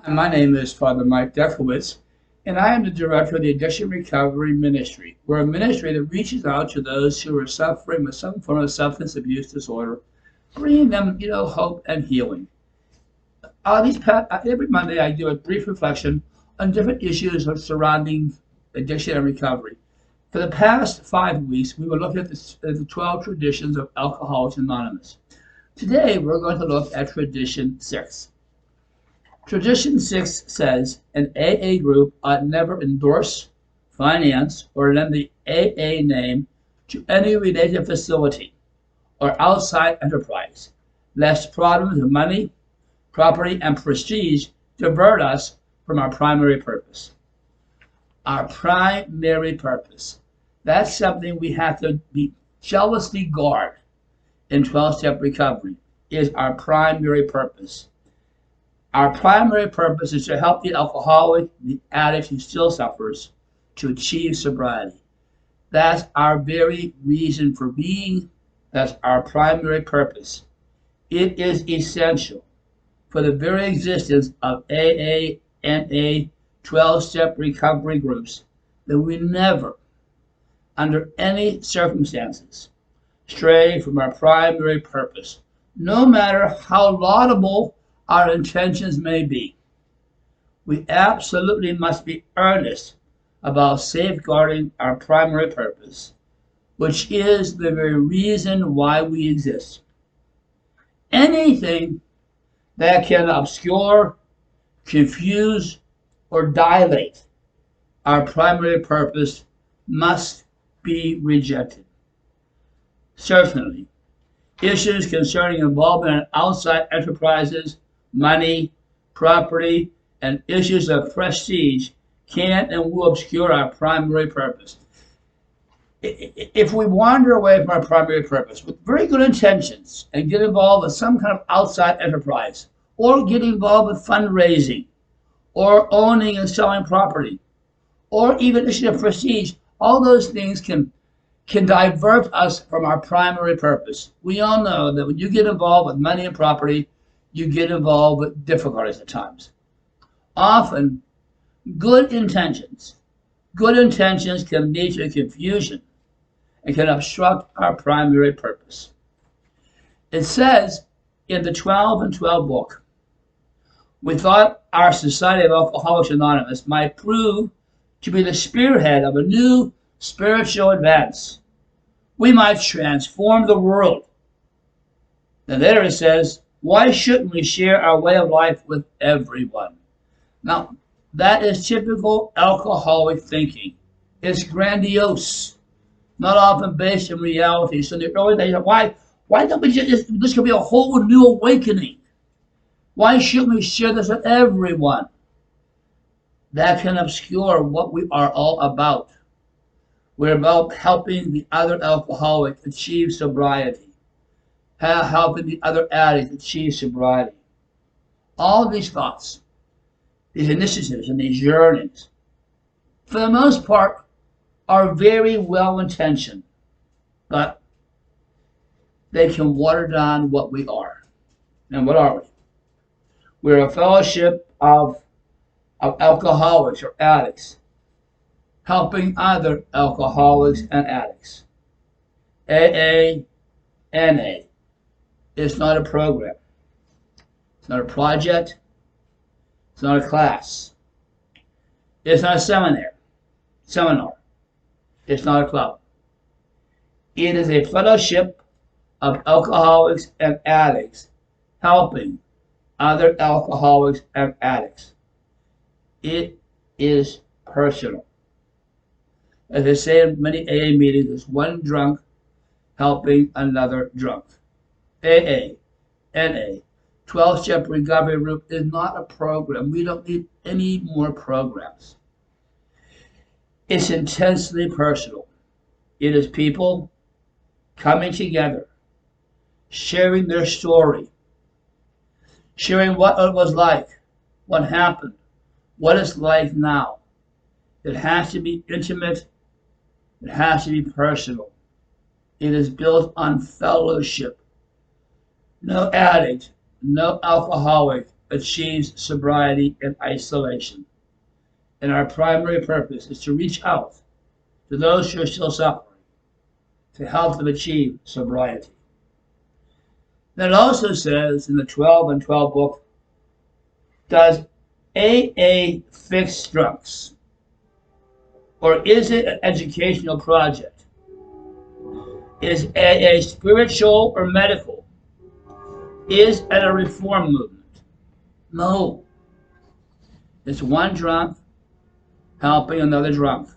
My name is Father Mike Defowitz, and I am the director of the Addiction Recovery Ministry. We're a ministry that reaches out to those who are suffering with some form of substance abuse disorder, bringing them, hope and healing. Every Monday, I do a brief reflection on different issues surrounding addiction and recovery. For the past 5 weeks, we were looking at the 12 traditions of Alcoholics Anonymous. Today, we're going to look at Tradition 6. Tradition 6 says an AA group ought never endorse, finance, or lend the AA name to any related facility or outside enterprise, lest problems of money, property, and prestige divert us from our primary purpose. Our primary purpose. That's something we have to be jealously guard in 12-step recovery, is our primary purpose. Our primary purpose is to help the alcoholic, the addict who still suffers, to achieve sobriety. That's our very reason for being. That's our primary purpose. It is essential for the very existence of AA, NA, 12-step recovery groups that we never, under any circumstances, stray from our primary purpose, no matter how laudable our intentions may be. We absolutely must be earnest about safeguarding our primary purpose, which is the very reason why we exist. Anything that can obscure, confuse, or dilate our primary purpose must be rejected. Certainly, issues concerning involvement in outside enterprises, money, property, and issues of prestige can and will obscure our primary purpose. If we wander away from our primary purpose with very good intentions and get involved in some kind of outside enterprise, or get involved with fundraising, or owning and selling property, or even issues of prestige, all those things can divert us from our primary purpose. We all know that when you get involved with money and property, you get involved with difficulties at times. Often, good intentions can lead to confusion and can obstruct our primary purpose. It says in the 12 and 12 book, we thought our Society of Alcoholics Anonymous might prove to be the spearhead of a new spiritual advance. We might transform the world. And there it says, why shouldn't we share our way of life with everyone? Now, that is typical alcoholic thinking. It's grandiose, not often based in reality. So the early days, why don't we this could be a whole new awakening? Why shouldn't we share this with everyone? That can obscure what we are all about. We're about helping the other alcoholic achieve sobriety, helping the other addict achieve sobriety. All these thoughts, these initiatives, and these yearnings, for the most part, are very well intentioned, but they can water down what we are. And what are we? We're a fellowship of alcoholics or addicts, helping other alcoholics and addicts. AA, NA. It's not a program. It's not a project. It's not a class. It's not a seminar. It's not a club. It is a fellowship of alcoholics and addicts helping other alcoholics and addicts. It is personal. As I say in many AA meetings, it's one drunk helping another drunk. AA, NA, 12-step recovery group is not a program. We don't need any more programs. It's intensely personal. It is people coming together, sharing their story, sharing what it was like, what happened, what it's like now. It has to be intimate. It has to be personal. It is built on fellowship. No addict, no alcoholic achieves sobriety in isolation. And our primary purpose is to reach out to those who are still suffering, to help them achieve sobriety. Then it also says in the 12 and 12 book, does AA fix drunks? Or is it an educational project? Is AA spiritual or medical? Is it a reform movement? No. It's one drunk helping another drunk.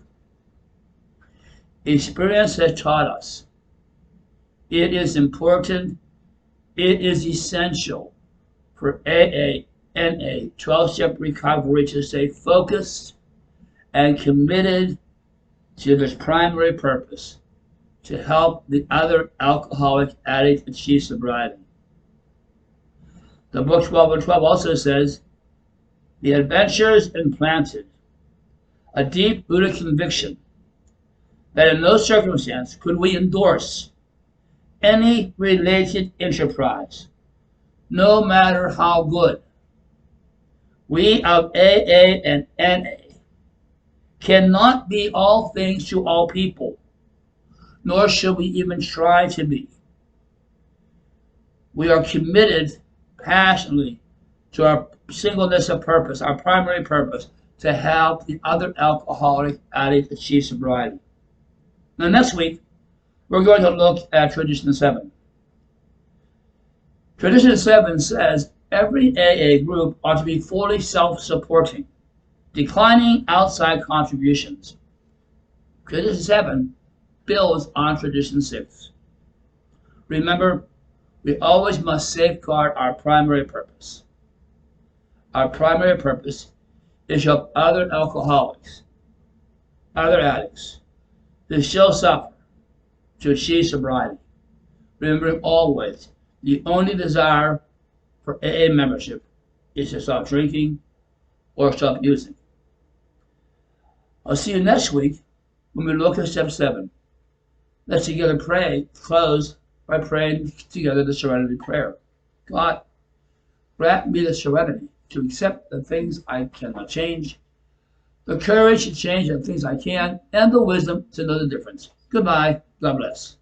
Experience has taught us it is important, it is essential for AA, NA, 12-step recovery to stay focused and committed to this primary purpose, to help the other alcoholic addict achieve sobriety. The book 12 and 12 also says, the adventures implanted a deep Buddhist conviction that in no circumstance could we endorse any related enterprise, no matter how good. We of AA and NA cannot be all things to all people, nor should we even try to be. We are committed passionately to our singleness of purpose, our primary purpose, to help the other alcoholic addict achieve sobriety. Now next week, we're going to look at Tradition 7. Tradition 7 says every AA group ought to be fully self-supporting, declining outside contributions. Tradition 7 builds on Tradition 6. Remember, we always must safeguard our primary purpose. Our primary purpose is to help other alcoholics, other addicts, who still suffer, to achieve sobriety. Remembering always, the only desire for AA membership is to stop drinking or stop using. I'll see you next week when we look at step 7. Let's together close by praying together the serenity prayer. God, grant me the serenity to accept the things I cannot change, the courage to change the things I can, and the wisdom to know the difference. Goodbye. God bless.